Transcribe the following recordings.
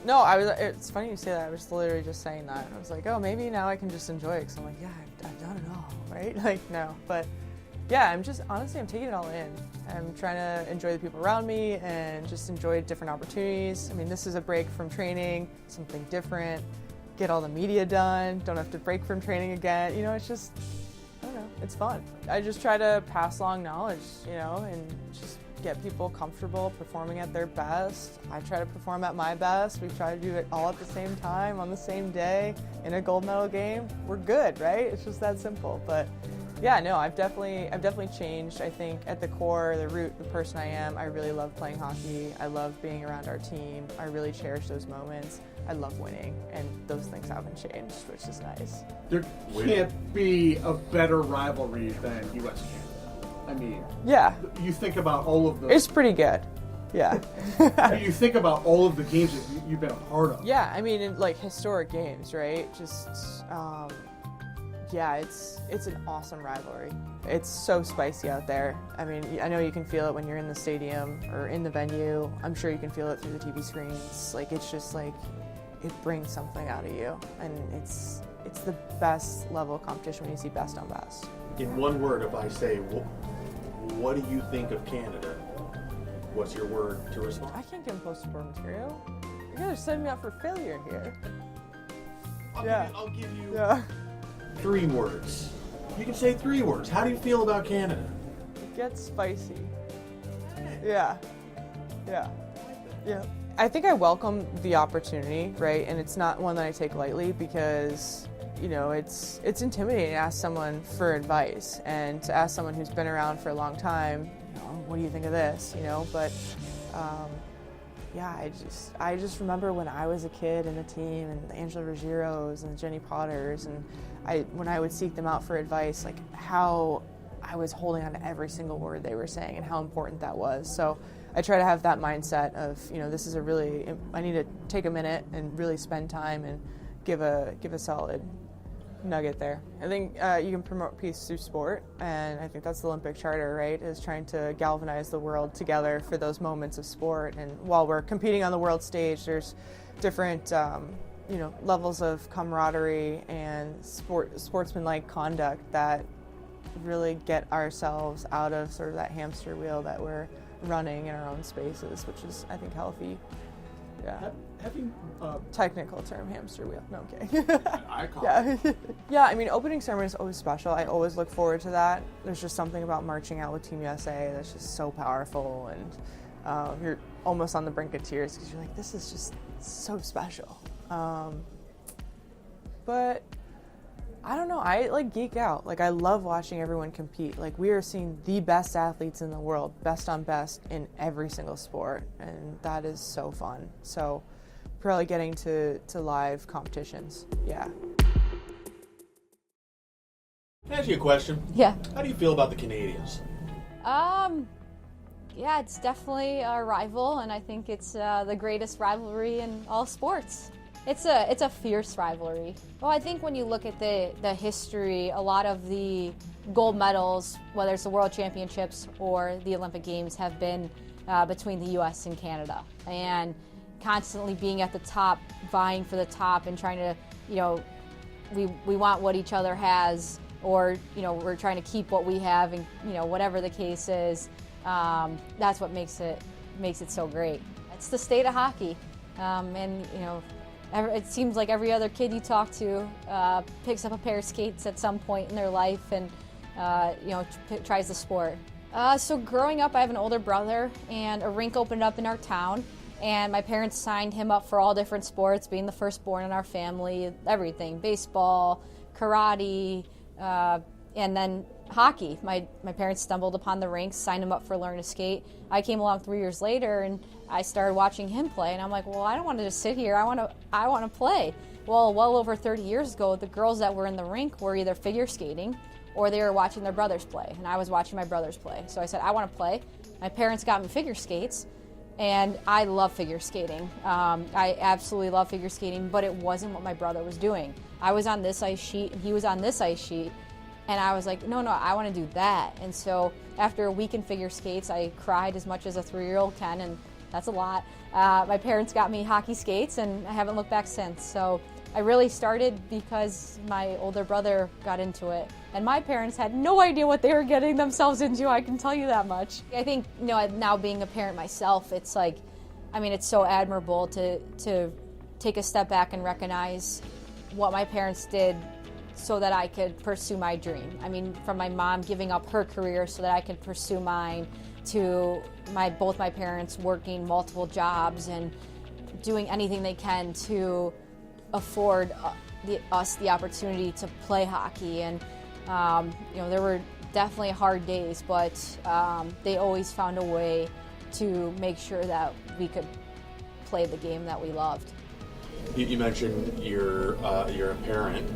No, it's funny you say that. I was literally just saying that. I was like, oh, maybe now I can just enjoy it. Because I'm like, yeah, I've done it all, right? Like, no. But yeah, I'm taking it all in. I'm trying to enjoy the people around me and just enjoy different opportunities. I mean, this is a break from training, something different. Get all the media done. Don't have to break from training again. It's just, I don't know, it's fun. I just try to pass along knowledge, and just get people comfortable performing at their best. I try to perform at my best. We try to do it all at the same time, on the same day, in a gold medal game. We're good, right? It's just that simple. But yeah, no, I've definitely changed. I think at the core, the root, the person I am, I really love playing hockey. I love being around our team. I really cherish those moments. I love winning, and those things haven't changed, which is nice. There can't be a better rivalry than U.S.-Canada. I mean, yeah. You think about all of the... It's pretty good, yeah. You think about all of the games that you've been a part of. Yeah, I mean, in, like, historic games, right? Just, yeah, it's an awesome rivalry. It's so spicy out there. I mean, I know you can feel it when you're in the stadium or in the venue. I'm sure you can feel it through the TV screens. Like, it's just like, it brings something out of you. And it's the best level of competition when you see best on best. In one word, if I say, what do you think of Canada? What's your word to respond? I can't get post-sport material. You guys are setting me up for failure here. I'll give you 3 words. You can say 3 words. How do you feel about Canada? It gets spicy. Yeah. I think I welcome the opportunity, right? And it's not one that I take lightly because, it's intimidating to ask someone for advice and to ask someone who's been around for a long time, what do you think of this, But, yeah, I just remember when I was a kid in the team and the Angela Ruggieros and the Jenny Potters, and when I would seek them out for advice, like how I was holding on to every single word they were saying and how important that was. So I try to have that mindset of, this is I need to take a minute and really spend time and give a solid nugget there. I think you can promote peace through sport, and I think that's the Olympic Charter, right, is trying to galvanize the world together for those moments of sport. And while we're competing on the world stage, there's different levels of camaraderie and sportsmanlike conduct that really get ourselves out of sort of that hamster wheel that we're running in our own spaces, which is, I think, healthy. Yeah. Technical term, hamster wheel. No, I'm kidding. I call it. Yeah, I mean, opening ceremony is always special. I always look forward to that. There's just something about marching out with Team USA that's just so powerful, and you're almost on the brink of tears because you're like, this is just so special. But I don't know, I geek out. I love watching everyone compete. We are seeing the best athletes in the world, best on best in every single sport, and that is so fun. So probably getting to live competitions, yeah. Can I ask you a question? Yeah. How do you feel about the Canadians? Yeah, it's definitely a rival, and I think it's the greatest rivalry in all sports. It's a fierce rivalry. Well, I think when you look at the history, a lot of the gold medals, whether it's the World Championships or the Olympic Games, have been between the U.S. and Canada. And constantly being at the top, vying for the top and trying to, we want what each other has, or, we're trying to keep what we have, and, whatever the case is, that's what makes it so great. It's the state of hockey. And, it seems like every other kid you talk to picks up a pair of skates at some point in their life and, tries the sport. So growing up, I have an older brother, and a rink opened up in our town, and my parents signed him up for all different sports, being the firstborn in our family, everything, baseball, karate, and then hockey. My parents stumbled upon the rinks, signed him up for Learn to Skate. I came along 3 years later, and I started watching him play, and I'm like, well, I don't want to just sit here. I want to play. Well over 30 years ago, the girls that were in the rink were either figure skating or they were watching their brothers play, and I was watching my brothers play. So I said, I want to play. My parents got me figure skates, and I love figure skating. I absolutely love figure skating, but it wasn't what my brother was doing. I was on this ice sheet, and he was on this ice sheet, and I was like, no, I want to do that. And so after a week in figure skates, I cried as much as a 3-year-old can, and That's a lot. My parents got me hockey skates, and I haven't looked back since. So I really started because my older brother got into it. And my parents had no idea what they were getting themselves into, I can tell you that much. I think, now being a parent myself, it's like, it's so admirable to take a step back and recognize what my parents did so that I could pursue my dream. From my mom giving up her career so that I could pursue mine, to both my parents working multiple jobs and doing anything they can to afford us the opportunity to play hockey. And there were definitely hard days, but they always found a way to make sure that we could play the game that we loved. You mentioned you're a parent,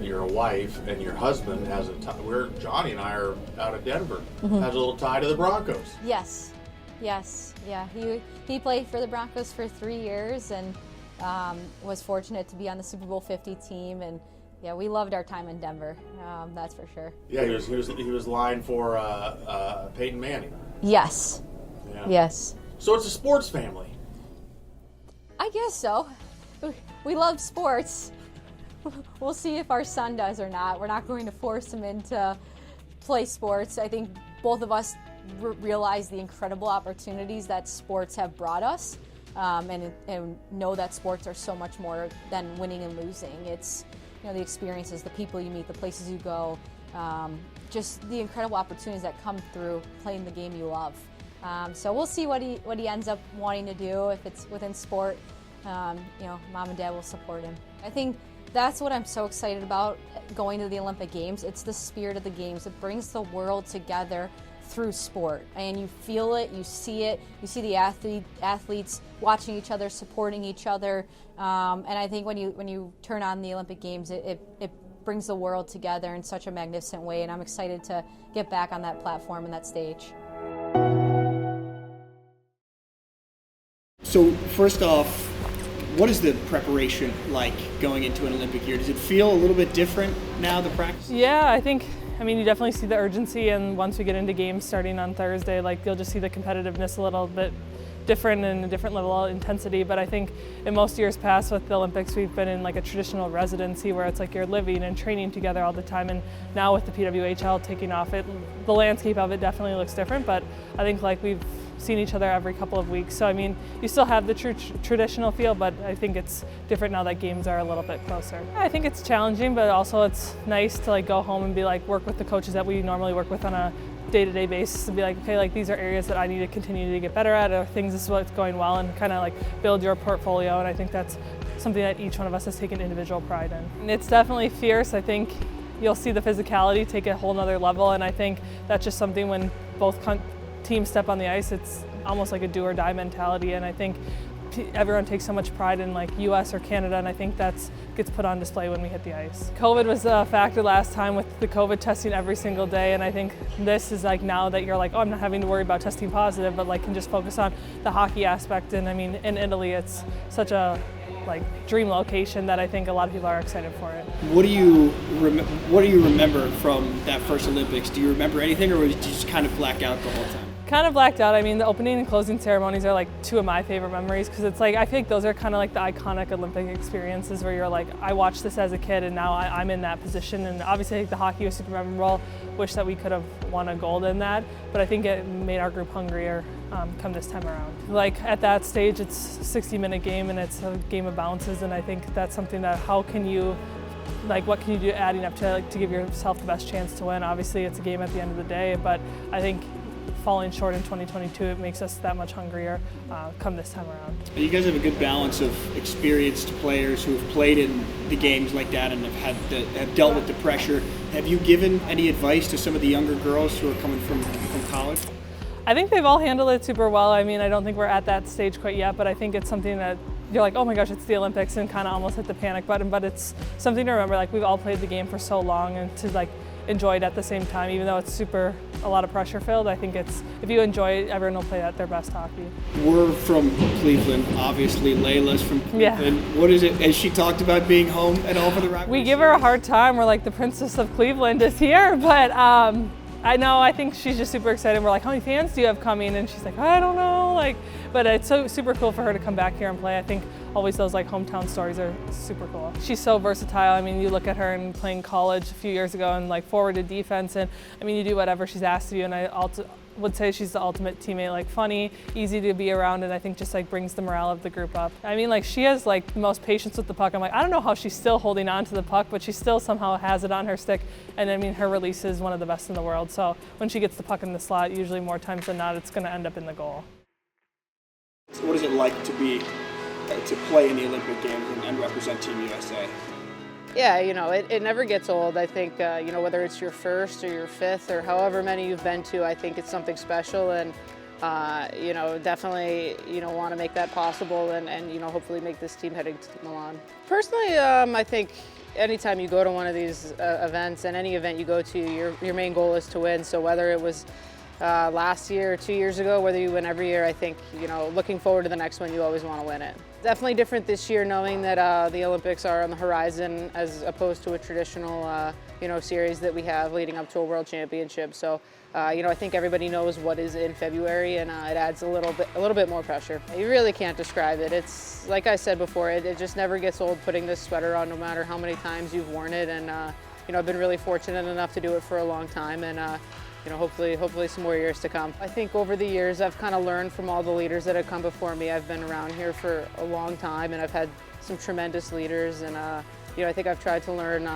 you're a wife, and your husband has Johnny and I are out of Denver, has a little tie to the Broncos. Yes, yeah. He played for the Broncos for 3 years and was fortunate to be on the Super Bowl 50 team, and yeah, we loved our time in Denver. That's for sure. Yeah, he was lined for Peyton Manning. Yes. Yeah. Yes. So it's a sports family. I guess so. We love sports. We'll see if our son does or not. We're not going to force him into play sports. I think both of us realize the incredible opportunities that sports have brought us, and know that sports are so much more than winning and losing. It's the experiences, the people you meet, the places you go, just the incredible opportunities that come through playing the game you love. So we'll see what he ends up wanting to do if it's within sport. Mom and dad will support him. I think that's what I'm so excited about going to the Olympic Games. It's the spirit of the games. It brings the world together through sport, and you feel it, you see the athletes watching each other, supporting each other, and I think when you turn on the Olympic Games, it brings the world together in such a magnificent way, and I'm excited to get back on that platform and that stage. So first off, what is the preparation like going into an Olympic year? Does it feel a little bit different now, the practice? Yeah, I think, you definitely see the urgency, and once we get into games starting on Thursday, you'll just see the competitiveness a little bit different and a different level of intensity. But I think in most years past with the Olympics, we've been in a traditional residency where it's you're living and training together all the time. And now with the PWHL taking off, the landscape of it definitely looks different. But I think we've seen each other every couple of weeks. So you still have the traditional feel, but I think it's different now that games are a little bit closer. I think it's challenging, but also it's nice to go home and be work with the coaches that we normally work with on a day-to-day basis, and be okay, these are areas that I need to continue to get better at, or things this is what's going well, and kind of build your portfolio. And I think that's something that each one of us has taken individual pride in. And it's definitely fierce. I think you'll see the physicality take a whole nother level, and I think that's just something when both teams step on the ice, it's almost like a do or die mentality, and I think everyone takes so much pride in US or Canada, and I think that gets put on display when we hit the ice. COVID was a factor last time with the COVID testing every single day, and I think this is now that you're I'm not having to worry about testing positive, but can just focus on the hockey aspect. And in Italy, it's such a dream location that I think a lot of people are excited for it. What do you remember from that first Olympics? Do you remember anything, or was you just kind of black out the whole time? Kind of blacked out. The opening and closing ceremonies are two of my favorite memories, because it's I feel those are kind of the iconic Olympic experiences where you're I watched this as a kid and now I'm in that position. And obviously the hockey was super memorable. Wish that we could have won a gold in that, but I think it made our group hungrier come this time around. At that stage, it's a 60-minute game and it's a game of bounces, and I think that's something that what can you do adding up to give yourself the best chance to win? Obviously it's a game at the end of the day, but I think falling short in 2022, it makes us that much hungrier come this time around. You guys have a good balance of experienced players who have played in the games like that and have dealt with the pressure. Have you given any advice to some of the younger girls who are coming from college? I think they've all handled it super well. I don't think we're at that stage quite yet, but I think it's something that you're oh my gosh, it's the Olympics, and kind of almost hit the panic button, but it's something to remember. We've all played the game for so long, and to enjoy it at the same time, even though it's a lot of pressure filled. I think if you enjoy it, everyone will play at their best hockey. We're from Cleveland, obviously. Laila's from Cleveland. Yeah. What is it? Has she talked about being home at all for the Rivalries? We give her a hard time. We're the princess of Cleveland is here, but I know, I think she's just super excited. We're like, how many fans do you have coming? And she's like, I don't know. Like, but it's so super cool for her to come back here and play. I think always those like hometown stories are super cool. She's so versatile. I mean, you look at her and playing college a few years ago and like forward to defense, and I mean, you do whatever she's asked of you, and I would say she's the ultimate teammate, like funny, easy to be around, and I think just like brings the morale of the group up. I mean, like she has like the most patience with the puck. I'm like, I don't know how she's still holding on to the puck, but she still somehow has it on her stick, and I mean, her release is one of the best in the world. So when she gets the puck in the slot, usually more times than not, it's going to end up in the goal. So what is it like to play in the Olympic Games and represent Team USA? Yeah, you know, it never gets old. I think, you know, whether it's your first or your fifth or however many you've been to, I think it's something special, and, you know, definitely, you know, want to make that possible and, you know, hopefully make this team heading to Milan. Personally, I think anytime you go to one of these events, and any event you go to, your main goal is to win. So whether it was last year or 2 years ago, whether you win every year, I think, you know, looking forward to the next one, you always want to win it. Definitely different this year, knowing that the Olympics are on the horizon as opposed to a traditional, you know, series that we have leading up to a World Championship. So, you know, I think everybody knows what is in February, and it adds a little bit more pressure. You really can't describe it. It's like I said before, it just never gets old putting this sweater on, no matter how many times you've worn it. And you know, I've been really fortunate enough to do it for a long time, and you know, hopefully some more years to come. I think over the years I've kind of learned from all the leaders that have come before me. I've been around here for a long time, and I've had some tremendous leaders, and you know, I think I've tried to learn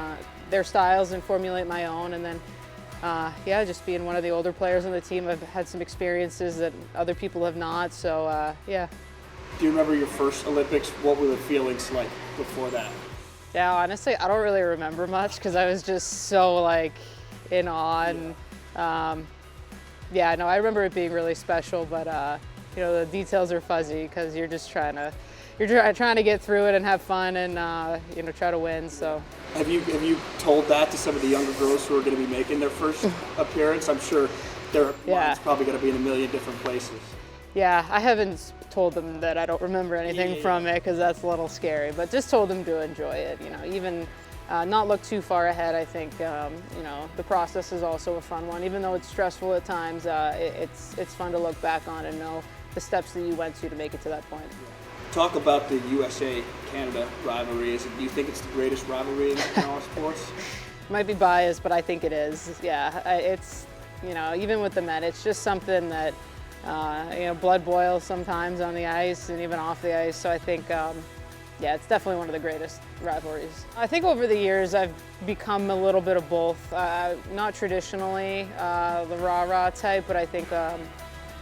their styles and formulate my own. And then yeah, just being one of the older players on the team, I've had some experiences that other people have not. So yeah. Do you remember your first Olympics? What were the feelings like before that? Yeah, honestly, I don't really remember much because I was just so like in awe. And yeah, no, I remember it being really special, but you know, the details are fuzzy because you're just trying to get through it and have fun and you know, try to win. So have you told that to some of the younger girls who are going to be making their first appearance? I'm sure their mind's probably going to be in a million different places. Yeah, I haven't told them that I don't remember anything from it because that's a little scary, but just told them to enjoy it. You know, even not look too far ahead. I think you know, the process is also a fun one, even though it's stressful at times. It's fun to look back on and know the steps that you went to make it to that point. Talk about the USA-Canada rivalry. Do you think it's the greatest rivalry in all sports? Might be biased, but I think it is. Yeah, it's, you know, even with the men, it's just something that you know, blood boils sometimes on the ice and even off the ice. So I think, yeah, it's definitely one of the greatest rivalries. I think over the years I've become a little bit of both. Not traditionally the rah-rah type, but I think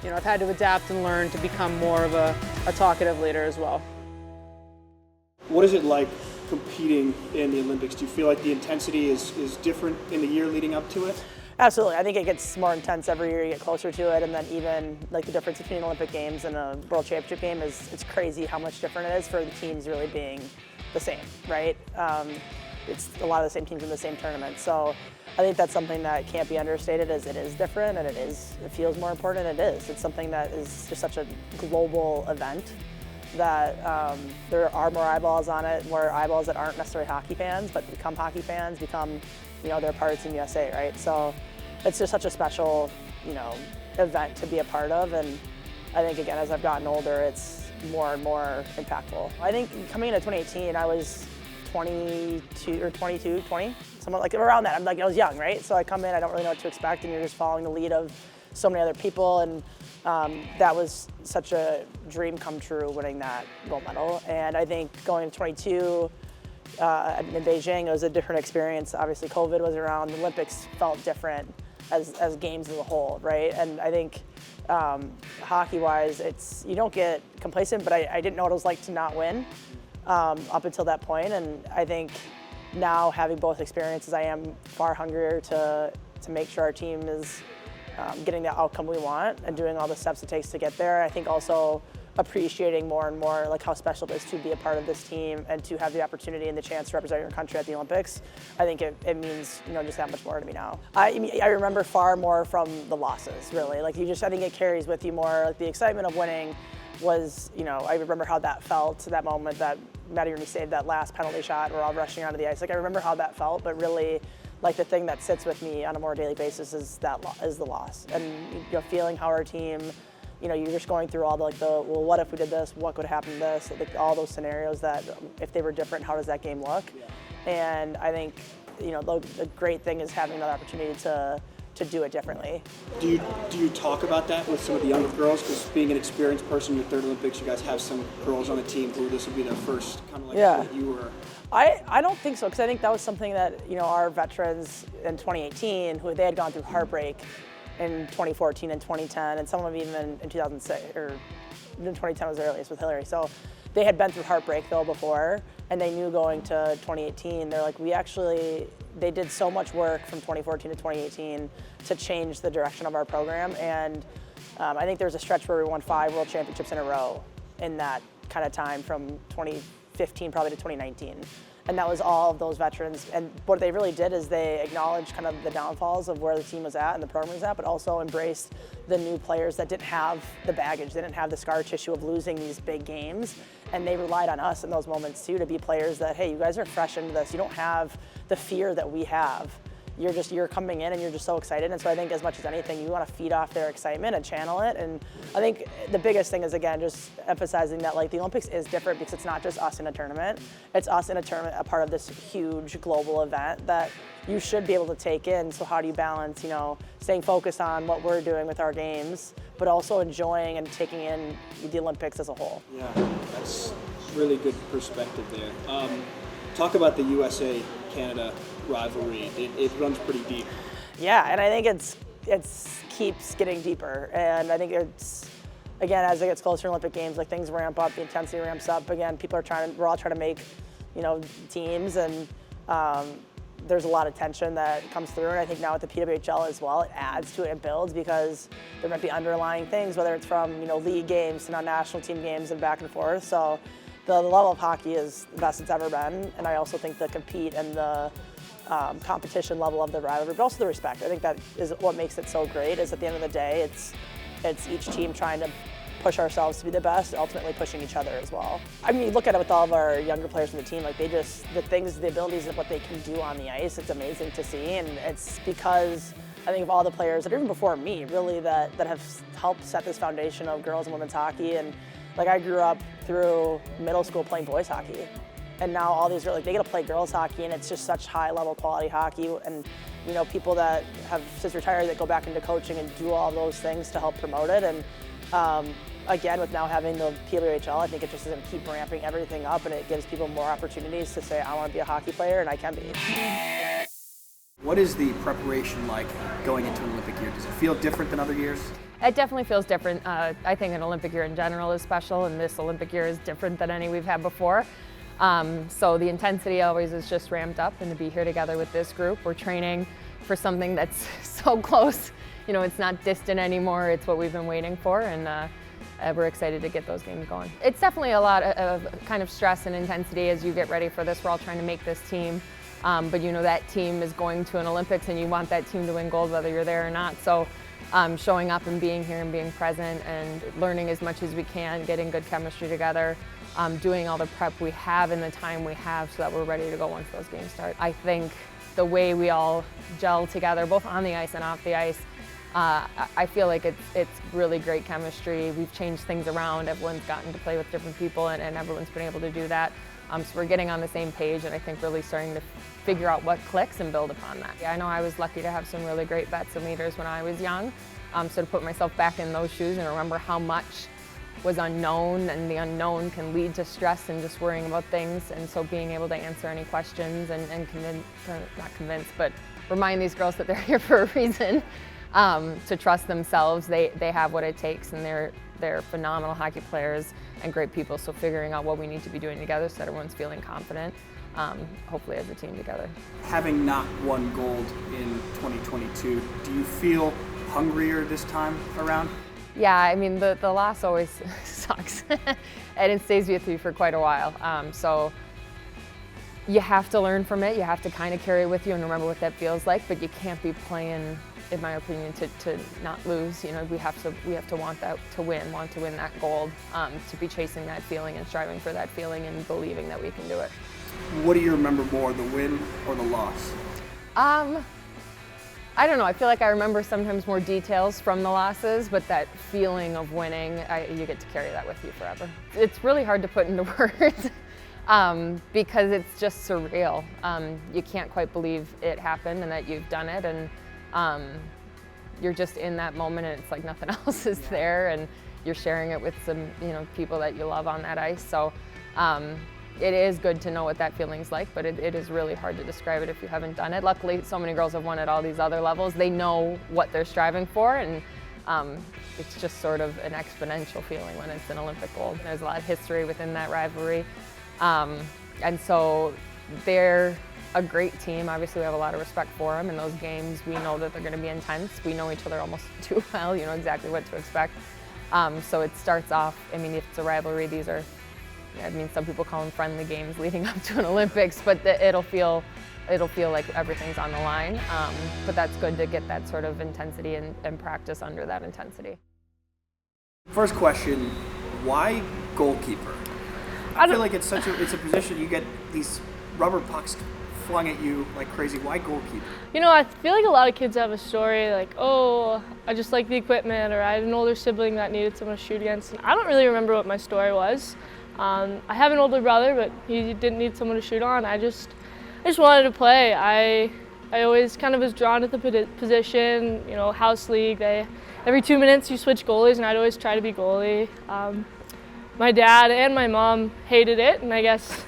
you know, I've had to adapt and learn to become more of a talkative leader as well. What is it like competing in the Olympics? Do you feel like the intensity is different in the year leading up to it? Absolutely. I think it gets more intense every year you get closer to it, and then even like the difference between Olympic Games and a World Championship game it's crazy how much different it is for the teams really being the same, right? It's a lot of the same teams in the same tournament. So I think that's something that can't be understated, as it is different and it feels more important, and it is. It's something that is just such a global event that there are more eyeballs on it, more eyeballs that aren't necessarily hockey fans, but become hockey fans, you know, they're part of Team USA, right? So it's just such a special, you know, event to be a part of, and I think, again, as I've gotten older, it's more and more impactful. I think coming into 2018, I was 20, somewhat like around that. I was young, right? So I come in, I don't really know what to expect, and you're just following the lead of so many other people, and that was such a dream come true, winning that gold medal. And I think going to 22, in Beijing, it was a different experience. Obviously, COVID was around. The Olympics felt different as games as a whole, right? And I think hockey-wise, you don't get complacent, but I didn't know what it was like to not win up until that point. And I think now, having both experiences, I am far hungrier to make sure our team is getting the outcome we want and doing all the steps it takes to get there. I think also appreciating more and more like how special it is to be a part of this team and to have the opportunity and the chance to represent your country at the Olympics. I think it means, you know, just that much more to me now. I remember far more from the losses, really. Like I think it carries with you more. Like the excitement of winning was, you know, I remember how that felt, that moment that Maddie Rooney saved that last penalty shot. We're all rushing onto the ice. Like I remember how that felt, but really like the thing that sits with me on a more daily basis is the loss, and feeling how our team, you're just going through all well, what if we did this? What could happen to this? Like all those scenarios that if they were different, how does that game look? And I think the great thing is having another opportunity to do it differently. Do you talk about that with some of the younger girls? Because being an experienced person in your third Olympics, you guys have some girls on the team who this will be their first, kind of like what you were. I don't think so, because I think that was something that our veterans in 2018, who they had gone through heartbreak in 2014 and 2010, and some of them even in 2006 or in 2010 was the earliest with Hilary. So they had been through heartbreak though before, and they knew going to 2018, they're like, they did so much work from 2014 to 2018 to change the direction of our program, and I think there was a stretch where we won 5 world championships in a row in that kind of time from 2015 probably to 2019. And that was all of those veterans. And what they really did is they acknowledged kind of the downfalls of where the team was at and the program was at, but also embraced the new players that didn't have the baggage, they didn't have the scar tissue of losing these big games. And they relied on us in those moments too, to be players that, hey, you guys are fresh into this. You don't have the fear that we have. You're coming in and you're just so excited. And so I think as much as anything, you want to feed off their excitement and channel it. And I think the biggest thing is, again, just emphasizing that the Olympics is different because it's not just us in a tournament. It's us in a tournament, a part of this huge global event that you should be able to take in. So how do you balance, staying focused on what we're doing with our games, but also enjoying and taking in the Olympics as a whole? Yeah, that's really good perspective there. Talk about the USA-Canada rivalry. It runs pretty deep. Yeah, and I think it's keeps getting deeper, and I think it's, again, as it gets closer to Olympic Games, things ramp up, the intensity ramps up. Again, we're all trying to make, teams, and there's a lot of tension that comes through, and I think now with the PWHL as well, it adds to it and builds, because there might be underlying things, whether it's from league games to now national team games and back and forth. So the level of hockey is the best it's ever been, and I also think the compete and the competition level of the rivalry, but also the respect. I think that is what makes it so great, is at the end of the day, it's each team trying to push ourselves to be the best, ultimately pushing each other as well. I mean, you look at it with all of our younger players in the team, the abilities of what they can do on the ice, it's amazing to see, and it's because I think of all the players that are even before me, really, that have helped set this foundation of girls and women's hockey. And I grew up through middle school playing boys hockey, and now all these are they get to play girls hockey, and it's just such high level quality hockey. And people that have since retired that go back into coaching and do all those things to help promote it. And again, with now having the PWHL, I think it just is going to keep ramping everything up, and it gives people more opportunities to say, I want to be a hockey player, and I can be. What is the preparation like going into an Olympic year? Does it feel different than other years? It definitely feels different. I think an Olympic year in general is special, and this Olympic year is different than any we've had before. So the intensity always is just ramped up, and to be here together with this group, we're training for something that's so close. It's not distant anymore. It's what we've been waiting for, and we're excited to get those games going. It's definitely a lot of kind of stress and intensity as you get ready for this. We're all trying to make this team. But that team is going to an Olympics, and you want that team to win gold whether you're there or not. So showing up and being here and being present and learning as much as we can, getting good chemistry together, doing all the prep we have in the time we have so that we're ready to go once those games start. I think the way we all gel together, both on the ice and off the ice, I feel like it's really great chemistry. We've changed things around. Everyone's gotten to play with different people, and everyone's been able to do that. So we're getting on the same page, and I think really starting to figure out what clicks and build upon that. I know I was lucky to have some really great vets and leaders when I was young, so to put myself back in those shoes and remember how much was unknown, and the unknown can lead to stress and just worrying about things, and so being able to answer any questions and not convince, but remind these girls that they're here for a reason, to trust themselves. They have what it takes, and they're phenomenal hockey players and great people, so figuring out what we need to be doing together so that everyone's feeling confident, hopefully as a team together. Having not won gold in 2022, do you feel hungrier this time around? Yeah, I mean, the loss always sucks, and it stays with you for quite a while. So you have to learn from it. You have to kind of carry it with you and remember what that feels like, but you can't be playing, in my opinion, to not lose. We have to want to win that gold, to be chasing that feeling and striving for that feeling and believing that we can do it. What do you remember more, the win or the loss? I don't know. I feel like I remember sometimes more details from the losses, but that feeling of winning, you get to carry that with you forever. It's really hard to put into words because it's just surreal. You can't quite believe it happened and that you've done it, and you're just in that moment, and it's like nothing else is there, and you're sharing it with some, people that you love on that ice. So it is good to know what that feeling's like, but it is really hard to describe it if you haven't done it. Luckily, so many girls have won at all these other levels. They know what they're striving for, and it's just sort of an exponential feeling when it's an Olympic gold. There's a lot of history within that rivalry, and so they're a great team. Obviously, we have a lot of respect for them. In those games, we know that they're going to be intense. We know each other almost too well. You know exactly what to expect. So it starts off, if it's a rivalry, these are, some people call them friendly games leading up to an Olympics, but it'll feel like everything's on the line. But that's good to get that sort of intensity and practice under that intensity. First question, why goalkeeper? I feel like it's a position you get these rubber pucks flung at you like crazy. Why goalkeeper? I feel like a lot of kids have a story like, oh, I just like the equipment, or I had an older sibling that needed someone to shoot against. And I don't really remember what my story was. I have an older brother, but he didn't need someone to shoot on. I just wanted to play. I always kind of was drawn to the position, house league. Every 2 minutes you switch goalies, and I'd always try to be goalie. My dad and my mom hated it, and I guess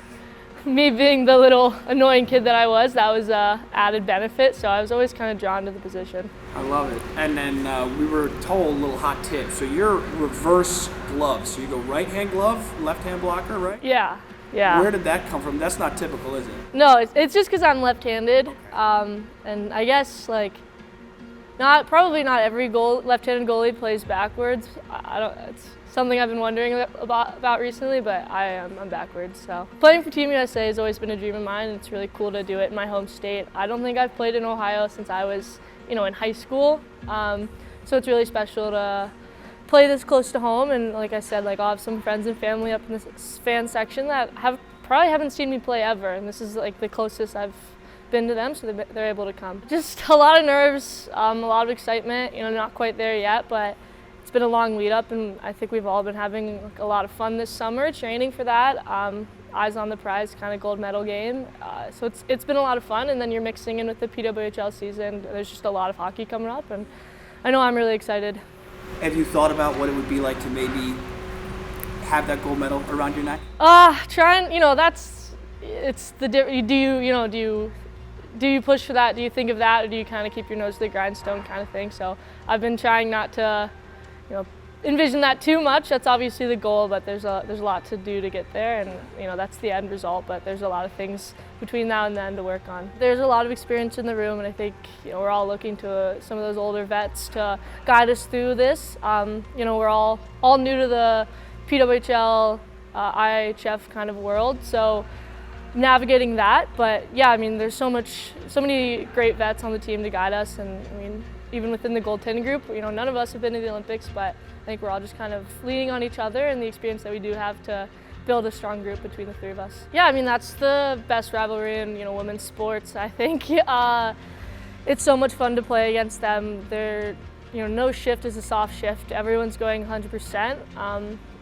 me being the little annoying kid that I was, that was an added benefit, so I was always kind of drawn to the position. I love it. And then we were told a little hot tip. So you're reverse glove. So you go right-hand glove, left-hand blocker, right? Yeah. Where did that come from? That's not typical, is it? No, it's just because I'm left-handed. Okay. And I guess, probably not every left-handed goalie plays backwards. It's something I've been wondering about recently, but I'm backwards. So playing for Team USA has always been a dream of mine, and it's really cool to do it in my home state. I don't think I've played in Ohio since I was, in high school. So it's really special to play this close to home, and like I said, I'll have some friends and family up in the fan section that probably haven't seen me play ever, and this is the closest I've been to them, so they're able to come. Just a lot of nerves, a lot of excitement. Not quite there yet, but it's been a long lead up, and I think we've all been having a lot of fun this summer training for that. Eyes on the prize kind of gold medal game. So it's been a lot of fun, and then you're mixing in with the PWHL season. There's just a lot of hockey coming up, and I know I'm really excited. Have you thought about what it would be like to maybe have that gold medal around your neck? Do you push for that? Do you think of that, or do you kind of keep your nose to the grindstone kind of thing? So I've been trying not to, envision that too much. That's obviously the goal, but there's a lot to do to get there, and that's the end result. But there's a lot of things between now and then to work on. There's a lot of experience in the room, and I think we're all looking to some of those older vets to guide us through this. We're all new to the PWHL, IHF kind of world, so navigating that. But yeah, there's so many great vets on the team to guide us, and even within the goaltending group, none of us have been to the Olympics, but I think we're all just kind of leaning on each other and the experience that we do have to build a strong group between the three of us. Yeah, that's the best rivalry in women's sports, I think. It's so much fun to play against them. They're, no shift is a soft shift. Everyone's going 100%.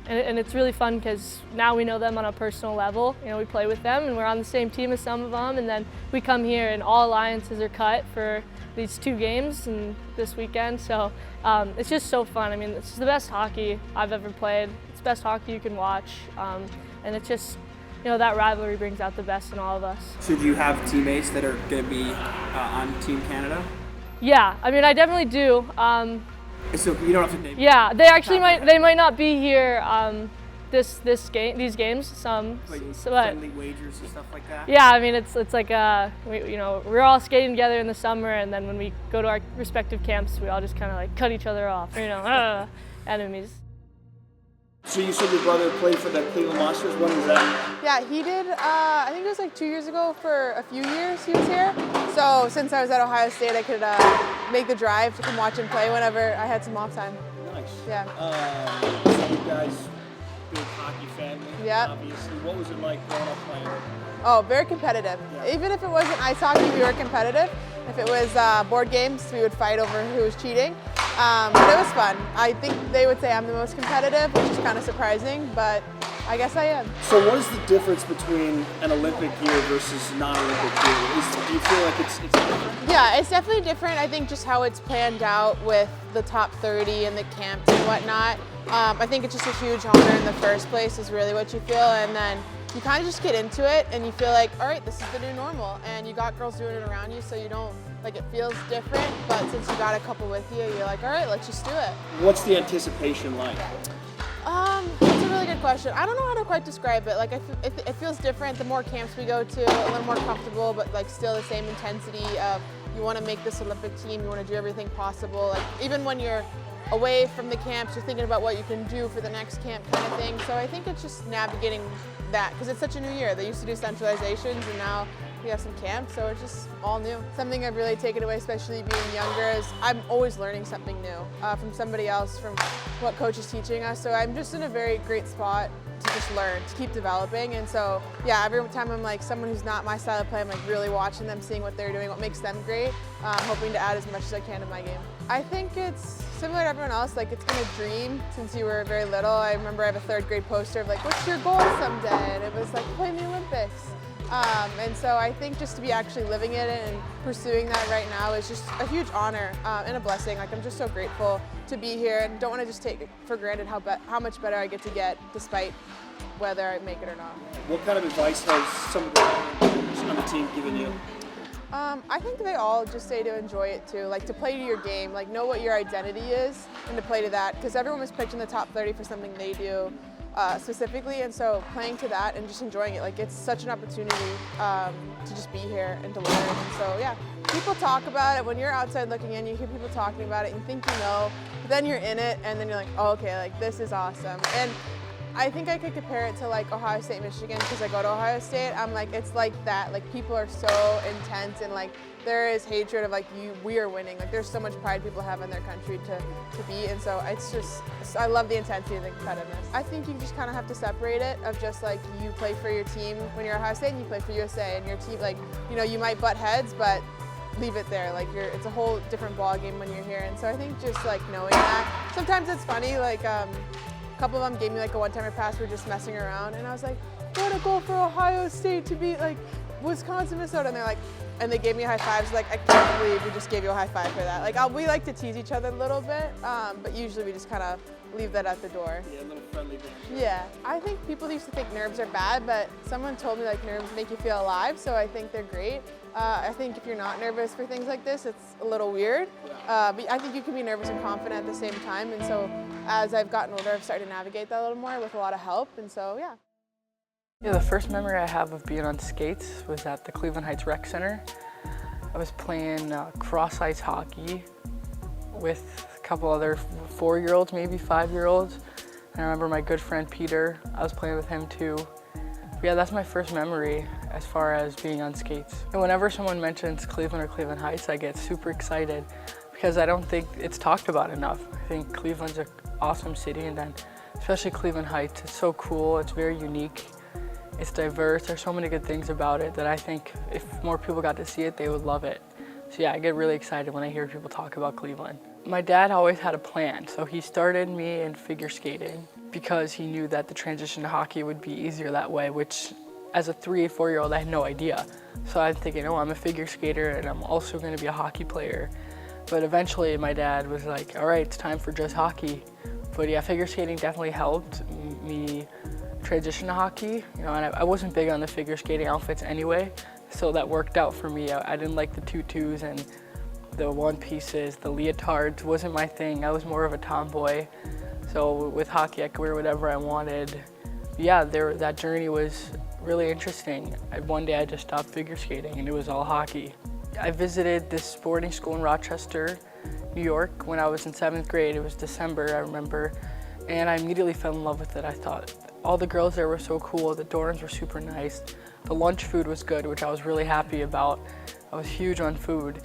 And it's really fun because now we know them on a personal level. We play with them, and we're on the same team as some of them, and then we come here and all alliances are cut for these 2 games and this weekend. So it's just so fun. It's the best hockey I've ever played. It's the best hockey you can watch. And it's just, that rivalry brings out the best in all of us. So do you have teammates that are going to be on Team Canada? Yeah, I definitely do. So you don't have to name. Yeah, they actually might not be here these games. Friendly wagers and stuff like that. Yeah, it's like we're all skating together in the summer, and then when we go to our respective camps, we all just kind of cut each other off. Enemies. So you said your brother played for the Cleveland Monsters. When was that? Yeah, he did. I think it was 2 years ago. For a few years he was here. So since I was at Ohio State, I could make the drive to come watch him play whenever I had some off time. Nice. Yeah. So you guys, big hockey family. Yeah. Obviously, what was it like growing up playing? Oh, very competitive. Yeah. Even if it wasn't ice hockey, we were competitive. If it was board games, we would fight over who was cheating. But it was fun. I think they would say I'm the most competitive, which is kind of surprising, but I guess I am. So what is the difference between an Olympic year versus non-Olympic year? Do you feel like it's different? Yeah, it's definitely different. I think just how it's planned out with the top 30 and the camps and whatnot. I think it's just a huge honor in the first place is really what you feel, and then you kind of just get into it and you feel like, all right, this is the new normal, and you got girls doing it around you, so you don't, like, it feels different, but since you got a couple with you, you're like, all right, let's just do it. What's the anticipation like? That's a really good question. I don't know how to quite describe it. Like, it feels different the more camps we go to, a little more comfortable, but like still the same intensity of you want to make this Olympic team, you want to do everything possible. Like, even when you're away from the camps, you're thinking about what you can do for the next camp kind of thing. So I think it's just navigating that, because it's such a new year. They used to do centralizations, and now we have some camps, so it's just all new. Something I've really taken away, especially being younger, is I'm always learning something new from somebody else, from what coach is teaching us. So I'm just in a very great spot to just learn, to keep developing. And so, yeah, every time I'm like someone who's not my style of play, I'm like really watching them, seeing what they're doing, what makes them great, hoping to add as much as I can to my game. I think it's similar to everyone else. Like, it's been a dream since you were very little. I remember I have a 3rd grade poster of like, what's your goal someday? And it was like, play in the Olympics. And so I think just to be actually living it and pursuing that right now is just a huge honor and a blessing. Like, I'm just so grateful to be here and don't want to just take it for granted how much better I get to get despite whether I make it or not. What kind of advice has some of the players on the team given you? I think they all just say to enjoy it too, like to play to your game, like know what your identity is and to play to that, because everyone was picked in the top 30 for something they do specifically, and so playing to that and just enjoying it, like it's such an opportunity to just be here and to learn. And so yeah, people talk about it when you're outside looking in, you hear people talking about it and you think you know, but then you're in it and then you're like, oh, okay, like this is awesome. And I think I could compare it to like Ohio State, Michigan, because I go to Ohio State. I'm like, it's like that. Like, people are so intense and like there is hatred of like we are winning. Like, there's so much pride people have in their country to be, and so it's just, I love the intensity and the competitiveness. I think you just kind of have to separate it of just like you play for your team when you're Ohio State and you play for USA, and your team, like, you know, you might butt heads, but leave it there. Like, it's a whole different ball game when you're here. And so I think just like knowing that. Sometimes it's funny, like a couple of them gave me like a one-timer pass, we were just messing around, and I was like, what a goal for Ohio State to beat like Wisconsin, Minnesota, and they're like, and they gave me high fives, like, I can't believe we just gave you a high five for that. Like, we like to tease each other a little bit, but usually we just kind of leave that at the door. Yeah, a little friendly banter. Yeah, I think people used to think nerves are bad, but someone told me like nerves make you feel alive, so I think they're great. I think if you're not nervous for things like this, it's a little weird, but I think you can be nervous and confident at the same time, and so as I've gotten older, I've started to navigate that a little more with a lot of help, and so yeah. Yeah, the first memory I have of being on skates was at the Cleveland Heights Rec Center. I was playing cross-ice hockey with a couple other 4-year-olds, maybe 5-year-olds. And I remember my good friend Peter, I was playing with him too. But yeah, that's my first memory as far as being on skates. And whenever someone mentions Cleveland or Cleveland Heights, I get super excited because I don't think it's talked about enough. I think Cleveland's an awesome city, and then especially Cleveland Heights, it's so cool, it's very unique. It's diverse, there's so many good things about it that I think if more people got to see it, they would love it. So yeah, I get really excited when I hear people talk about Cleveland. My dad always had a plan, so he started me in figure skating because he knew that the transition to hockey would be easier that way, which as a 3 or 4-year-old, I had no idea. So I'm thinking, oh, I'm a figure skater and I'm also gonna be a hockey player. But eventually my dad was like, all right, it's time for just hockey. But yeah, figure skating definitely helped me transition to hockey, you know, and I wasn't big on the figure skating outfits anyway, so that worked out for me. I didn't like the tutus and the one pieces, the leotards wasn't my thing. I was more of a tomboy, so with hockey I could wear whatever I wanted. But yeah, that journey was really interesting. One day I just stopped figure skating and it was all hockey. I visited this boarding school in Rochester, New York when I was in 7th grade. It was December, I remember, and I immediately fell in love with it. I thought, all the girls there were so cool, the dorms were super nice, the lunch food was good, which I was really happy about. I was huge on food.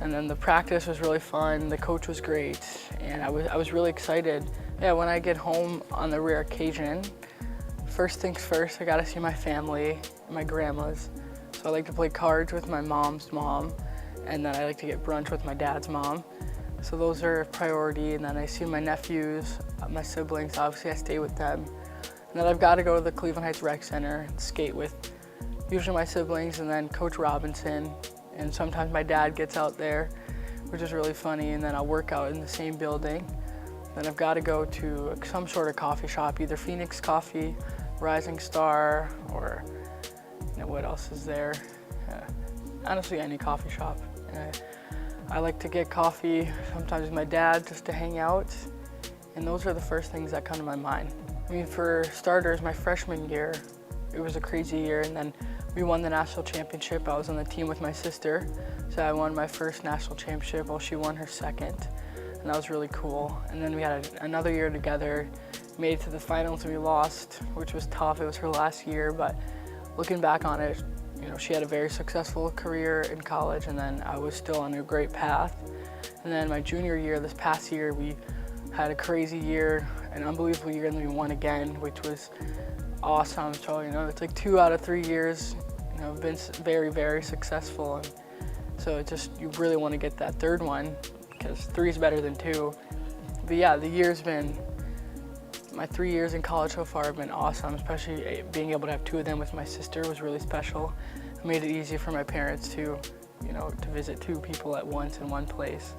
And then the practice was really fun, the coach was great, and I was really excited. Yeah, when I get home on the rare occasion, first things first, I gotta see my family, my grandma's. So I like to play cards with my mom's mom, and then I like to get brunch with my dad's mom. So those are a priority, and then I see my nephews, my siblings, obviously I stay with them. And then I've got to go to the Cleveland Heights Rec Center and skate with usually my siblings and then Coach Robinson, and sometimes my dad gets out there, which is really funny, and then I'll work out in the same building. Then I've got to go to some sort of coffee shop, either Phoenix Coffee, Rising Star, or what else is there? Honestly, any coffee shop. I like to get coffee sometimes with my dad just to hang out, and those are the first things that come to my mind. I mean, for starters, my freshman year, it was a crazy year, and then we won the national championship. I was on the team with my sister, so I won my first national championship while she won her second, and that was really cool. And then we had another year together, made it to the finals, and we lost, which was tough. It was her last year, but looking back on it, she had a very successful career in college, and then I was still on a great path. And then my junior year, this past year, we had a crazy year, an unbelievable year, and then we won again, which was awesome. So, it's like 2 out of 3 years, have been very, very successful. And so you really want to get that third one, because 3 is better than 2. But yeah, my 3 years in college so far have been awesome, especially being able to have 2 of them with my sister was really special. It made it easy for my parents to visit 2 people at once in one place.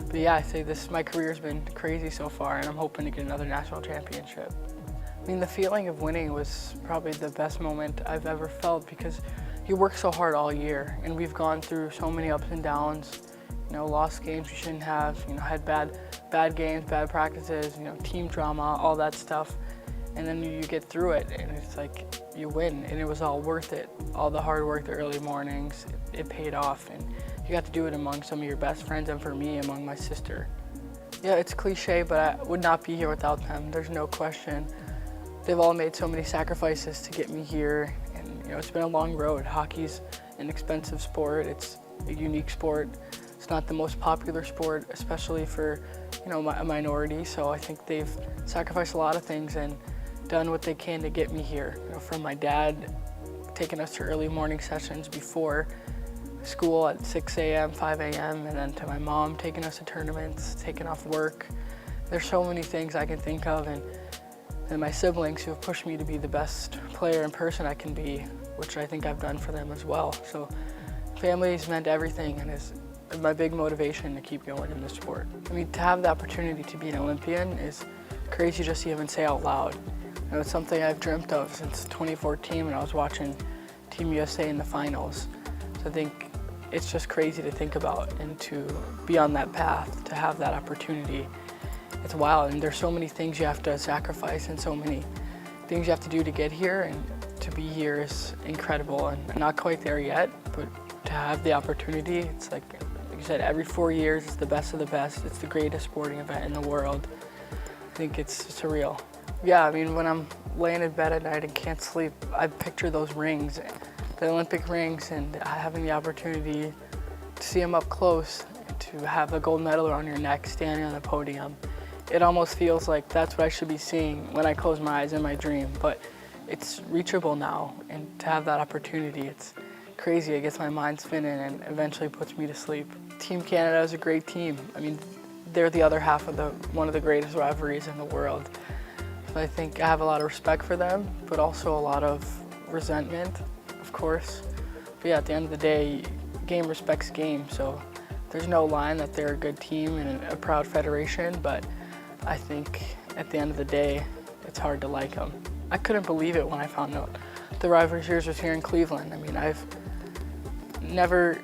But yeah, I say my career's been crazy so far, and I'm hoping to get another national championship. I mean, the feeling of winning was probably the best moment I've ever felt, because you work so hard all year, and we've gone through so many ups and downs, lost games we shouldn't have, had bad games, bad practices, team drama, all that stuff. And then you get through it, and it's like you win, and it was all worth it. All the hard work, the early mornings, it paid off, and you got to do it among some of your best friends, and for me, among my sister. Yeah, it's cliche, but I would not be here without them. There's no question. They've all made so many sacrifices to get me here, and it's been a long road. Hockey's an expensive sport. It's a unique sport. It's not the most popular sport, especially for a minority. So I think they've sacrificed a lot of things and done what they can to get me here. From my dad taking us to early morning sessions before school at 6 a.m., 5 a.m., and then to my mom taking us to tournaments, taking off work. There's so many things I can think of, and my siblings who have pushed me to be the best player and person I can be, which I think I've done for them as well. So family's meant everything, and is my big motivation to keep going in this sport. I mean, to have the opportunity to be an Olympian is crazy just to even say out loud. It's something I've dreamt of since 2014 when I was watching Team USA in the finals. So I think it's just crazy to think about, and to be on that path, to have that opportunity. It's wild, and there's so many things you have to sacrifice and so many things you have to do to get here, and to be here is incredible. And not quite there yet, but to have the opportunity, it's like you said, every 4 years it's the best of the best. It's the greatest sporting event in the world. I think it's surreal. Yeah, I mean, when I'm laying in bed at night and can't sleep, I picture those rings, the Olympic rings, and having the opportunity to see them up close, and to have a gold medal around your neck standing on the podium. It almost feels like that's what I should be seeing when I close my eyes in my dream, but it's reachable now, and to have that opportunity, it's crazy. It gets my mind spinning and eventually puts me to sleep. Team Canada is a great team. I mean, they're the other half of one of the greatest rivalries in the world. So I think I have a lot of respect for them, but also a lot of resentment, of course. But yeah, at the end of the day, game respects game, so there's no line that they're a good team and a proud federation, but I think at the end of the day, it's hard to like them. I couldn't believe it when I found out the Rivalries was here in Cleveland. I mean, I've never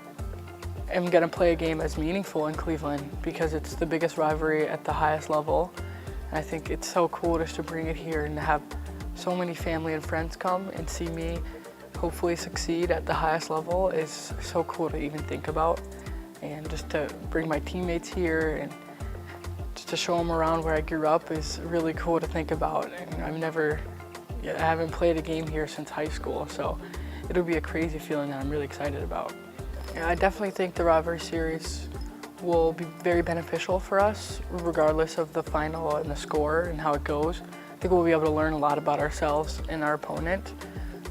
am gonna play a game as meaningful in Cleveland because it's the biggest rivalry at the highest level. And I think it's so cool just to bring it here and to have so many family and friends come and see me hopefully succeed at the highest level is so cool to even think about. And just to bring my teammates here and just to show them around where I grew up is really cool to think about. And I haven't played a game here since high school, so it'll be a crazy feeling that I'm really excited about. Yeah, I definitely think the rivalry series will be very beneficial for us, regardless of the final and the score and how it goes. I think we'll be able to learn a lot about ourselves and our opponent.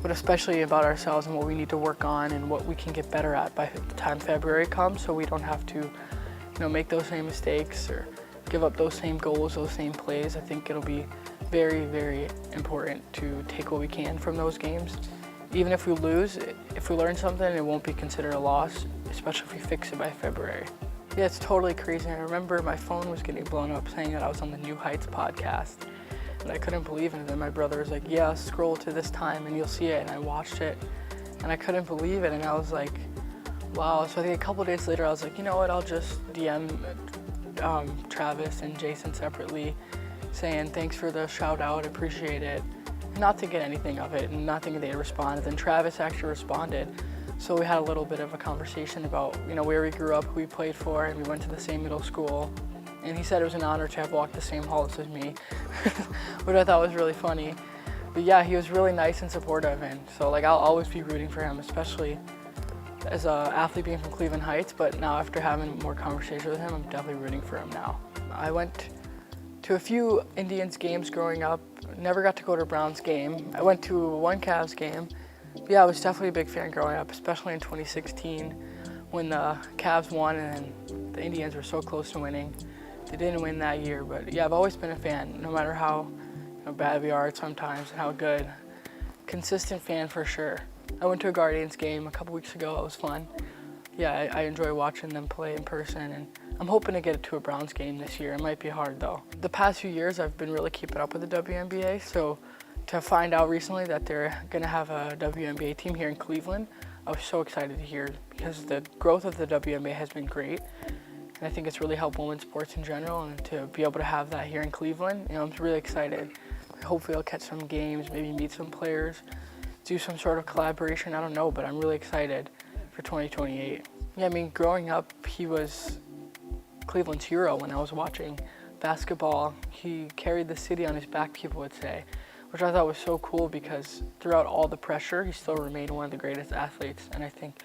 but especially about ourselves and what we need to work on and what we can get better at by the time February comes, so we don't have to, make those same mistakes or give up those same goals, those same plays. I think it'll be very, very important to take what we can from those games. Even if we lose, if we learn something, it won't be considered a loss, especially if we fix it by February. Yeah, it's totally crazy. I remember my phone was getting blown up saying that I was on the New Heights podcast, and I couldn't believe it. And then my brother was like, yeah, scroll to this time and you'll see it. And I watched it, and I couldn't believe it. And I was like, wow. So I think a couple days later, I was like, you know what, I'll just DM Travis and Jason separately, saying thanks for the shout out, appreciate it. Not to get anything of it, and not thinking they'd respond. And then Travis actually responded. So we had a little bit of a conversation about, where we grew up, who we played for, and we went to the same middle school. And he said it was an honor to have walked the same halls as me, which I thought was really funny. But yeah, he was really nice and supportive, and so I'll always be rooting for him, especially as an athlete being from Cleveland Heights. But now after having more conversations with him, I'm definitely rooting for him now. I went to a few Indians games growing up, never got to go to a Browns game. I went to one Cavs game. But yeah, I was definitely a big fan growing up, especially in 2016 when the Cavs won and the Indians were so close to winning. They didn't win that year, but yeah, I've always been a fan, no matter how bad we are sometimes and how good. Consistent fan for sure. I went to a Guardians game a couple weeks ago. It was fun. Yeah, I enjoy watching them play in person, and I'm hoping to get to a Browns game this year. It might be hard though. The past few years, I've been really keeping up with the WNBA, so to find out recently that they're gonna have a WNBA team here in Cleveland, I was so excited to hear, because the growth of the WNBA has been great. And I think it's really helped women's sports in general, and to be able to have that here in Cleveland, I'm really excited. Hopefully I'll catch some games, maybe meet some players, do some sort of collaboration, I don't know, but I'm really excited for 2028. Yeah, growing up, he was Cleveland's hero when I was watching basketball. He carried the city on his back, people would say, which I thought was so cool, because throughout all the pressure, he still remained one of the greatest athletes. And I think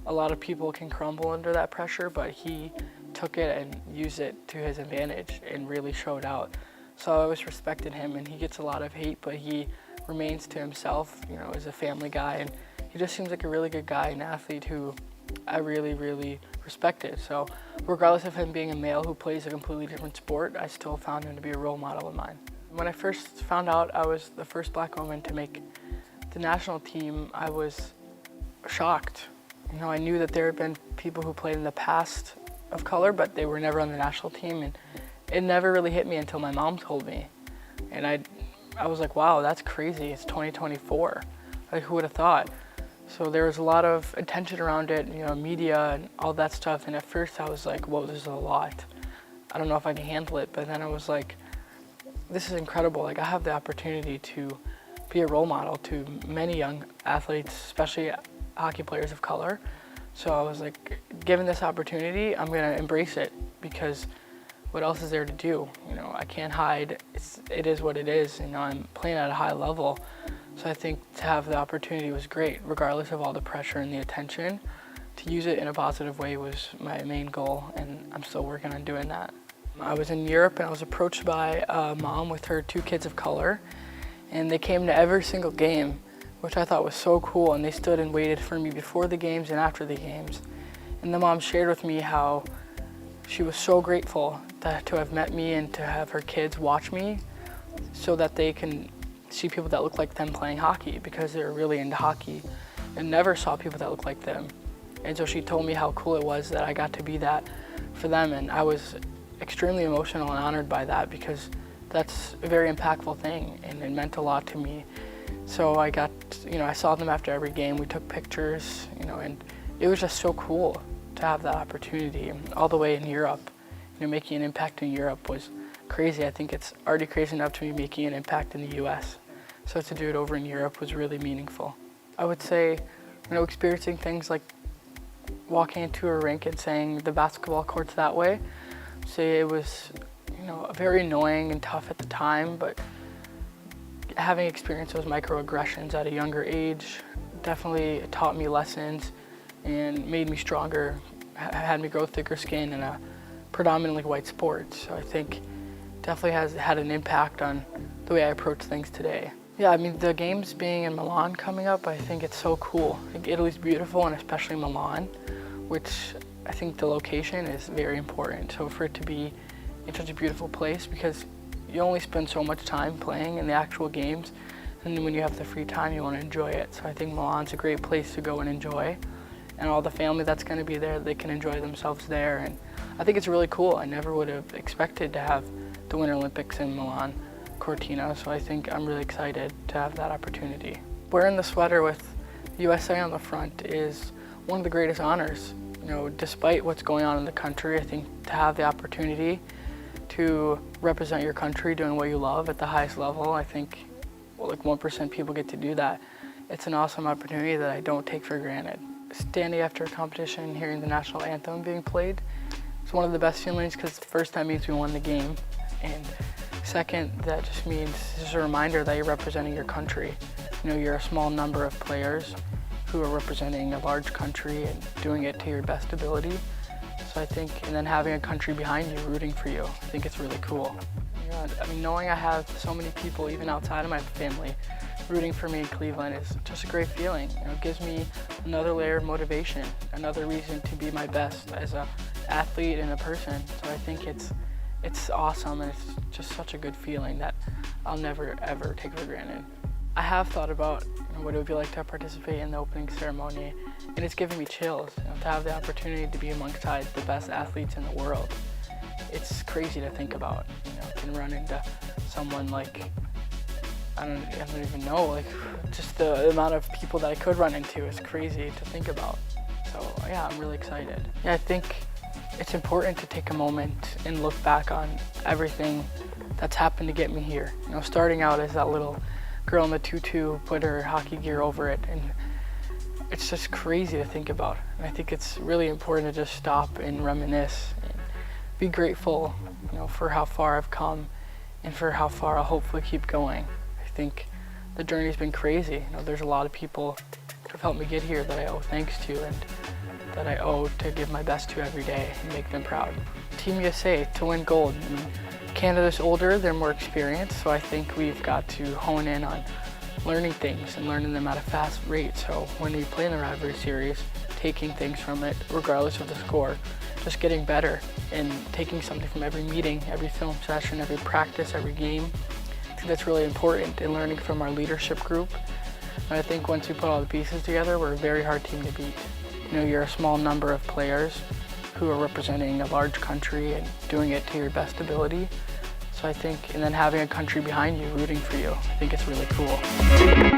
a lot of people can crumble under that pressure, but he took it and used it to his advantage and really showed out. So I always respected him, and he gets a lot of hate, but he remains to himself, as a family guy, and he just seems like a really good guy, an athlete who I really, really respected. So regardless of him being a male who plays a completely different sport, I still found him to be a role model of mine. When I first found out I was the first black woman to make the national team, I was shocked. I knew that there had been people who played in the past of color, but they were never on the national team, and it never really hit me until my mom told me. And I was like, wow, that's crazy, it's 2024. Who would have thought? So there was a lot of attention around it, media and all that stuff, and at first I was like, whoa, this is a lot. I don't know if I can handle it, but then I was like, this is incredible. I have the opportunity to be a role model to many young athletes, especially hockey players of color. So I was like, given this opportunity, I'm gonna embrace it, because what else is there to do? I can't hide. It is what it is. I'm playing at a high level. So I think to have the opportunity was great, regardless of all the pressure and the attention. To use it in a positive way was my main goal, and I'm still working on doing that. I was in Europe, and I was approached by a mom with her 2 kids of color, and they came to every single game, which I thought was so cool, and they stood and waited for me before the games and after the games. And the mom shared with me how she was so grateful to have met me and to have her kids watch me, so that they can see people that look like them playing hockey, because they're really into hockey and never saw people that look like them. And so she told me how cool it was that I got to be that for them, and I was extremely emotional and honored by that, because that's a very impactful thing, and it meant a lot to me. So I saw them after every game, we took pictures, and it was just so cool to have that opportunity. All the way in Europe, making an impact in Europe was crazy. I think it's already crazy enough to be making an impact in the US. So to do it over in Europe was really meaningful. I would say, experiencing things like walking into a rink and saying the basketball court's that way, say it was, very annoying and tough at the time, but having experienced those microaggressions at a younger age definitely taught me lessons and made me stronger, had me grow thicker skin in a predominantly white sport. So I think definitely has had an impact on the way I approach things today. Yeah, I mean, the games being in Milan coming up, I think it's so cool. I think Italy's beautiful, and especially Milan, which I think the location is very important. So for it to be in such a beautiful place, because you only spend so much time playing in the actual games, and when you have the free time, you want to enjoy it. So I think Milan's a great place to go and enjoy, and all the family that's going to be there, they can enjoy themselves there. And I think it's really cool. I never would have expected to have the Winter Olympics in Milan-Cortina, so I think I'm really excited to have that opportunity. Wearing the sweater with USA on the front is one of the greatest honors. You know, despite what's going on in the country, I think to have the opportunity to represent your country doing what you love at the highest level, I think, well, like 1% people get to do that. It's an awesome opportunity that I don't take for granted. Standing after a competition, hearing the national anthem being played, it's one of the best feelings, because first, that means we won the game, and second, that just means it's just a reminder that you're representing your country. You know, you're a small number of players who are representing a large country and doing it to your best ability. So I think, and then having a country behind you rooting for you, I think it's really cool. Yeah, I mean, knowing I have so many people, even outside of my family, rooting for me in Cleveland is just a great feeling. You know, it gives me another layer of motivation, another reason to be my best as an athlete and a person. So I think it's awesome, and it's just such a good feeling that I'll never ever take for granted. I have thought about what it would be like to participate in the opening ceremony, and it's given me chills, you know, to have the opportunity to be amongst the best athletes in the world. It's crazy to think about. You know, I can run into someone like, I don't even know, like just the amount of people that I could run into is crazy to think about. So yeah, I'm really excited. Yeah, I think it's important to take a moment and look back on everything that's happened to get me here. You know, starting out as that little girl in the tutu, put her hockey gear over it, and it's just crazy to think about. And I think it's really important to just stop and reminisce and be grateful, you know, for how far I've come and for how far I'll hopefully keep going. I think the journey's been crazy. You know, there's a lot of people who have helped me get here that I owe thanks to, and that I owe to give my best to every day and make them proud. Team USA to win gold. I mean, Canada's older, they're more experienced, so I think we've got to hone in on learning things and learning them at a fast rate. So when we play in the Rivalry series, taking things from it, regardless of the score, just getting better and taking something from every meeting, every film session, every practice, every game. I think that's really important, and learning from our leadership group. And I think once we put all the pieces together, we're a very hard team to beat. You know, you're a small number of players who are representing a large country and doing it to your best ability. So I think, and then having a country behind you rooting for you, I think it's really cool.